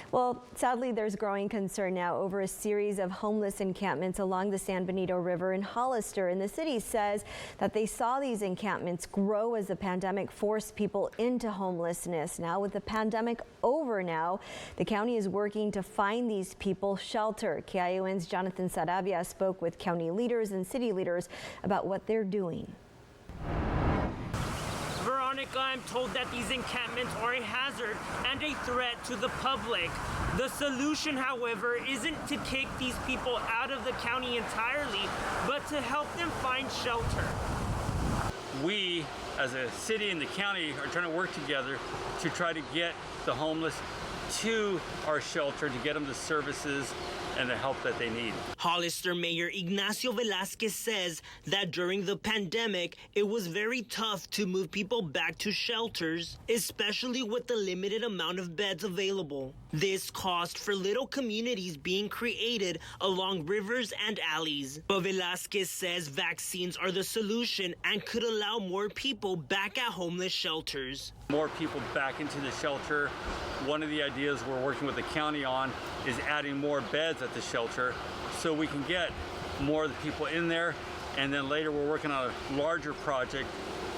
Well, sadly, there's growing concern now over a series of homeless encampments along the San Benito River in Hollister. And the city says that they saw these encampments grow as the pandemic forced people into homelessness. Now, with the pandemic over now, the county is working to find these people shelter. KION's Jonathan Sarabia spoke with county leaders and city leaders about what they're doing. I'm told that these encampments are a hazard and a threat to the public. The solution, however, isn't to kick these people out of the county entirely, but to help them find shelter. We, as a city and the county, are trying to work together to try to get the homeless to our shelter, to get them the services and the help that they need. Hollister Mayor Ignacio Velasquez says that during the pandemic, it was very tough to move people back to shelters, especially with the limited amount of beds available. This caused for little communities being created along rivers and alleys. But Velasquez says vaccines are the solution and could allow more people back at homeless shelters. More people back into the shelter. One of the ideas we're working with the county on is adding more beds at the shelter so we can get more of the people in there. And then later we're working on a larger project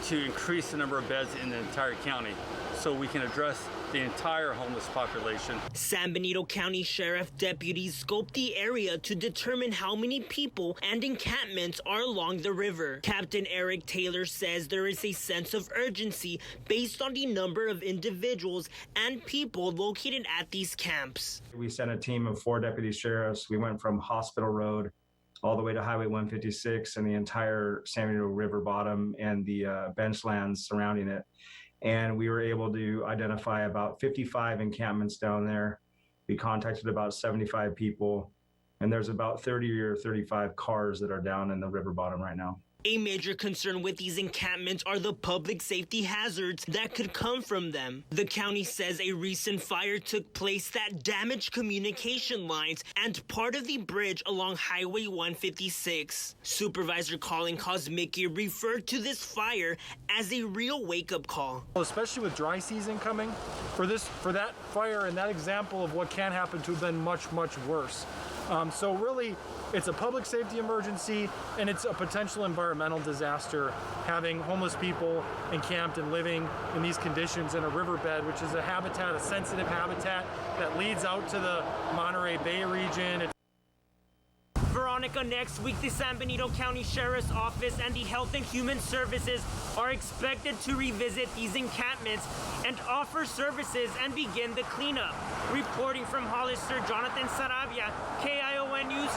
to increase the number of beds in the entire county so we can address the entire homeless population. San Benito County Sheriff deputies scoped the area to determine how many people and encampments are along the river. Captain Eric Taylor says there is a sense of urgency based on the number of individuals and people located at these camps. We sent a team of 4 deputy sheriffs. We went from Hospital Road all the way to Highway 156 and the entire San Benito River bottom and the benchlands surrounding it. And we were able to identify about 55 encampments down there. We contacted about 75 people, and there's about 30 or 35 cars that are down in the river bottom right now. A major concern with these encampments are the public safety hazards that could come from them. The county says a recent fire took place that damaged communication lines and part of the bridge along Highway 156. Supervisor Colin Kosmicki referred to this fire as a real wake-up call. Especially with dry season coming, for that fire and that example of what can happen to have been much, much worse. So really, it's a public safety emergency and it's a potential environmental disaster, having homeless people encamped and living in these conditions in a riverbed, which is a habitat, a sensitive habitat that leads out to the Monterey Bay region. Veronica, next week the San Benito County Sheriff's Office and the Health and Human Services are expected to revisit these encampments and offer services and begin the cleanup. Reporting from Hollister, Jonathan Sarabia, KION News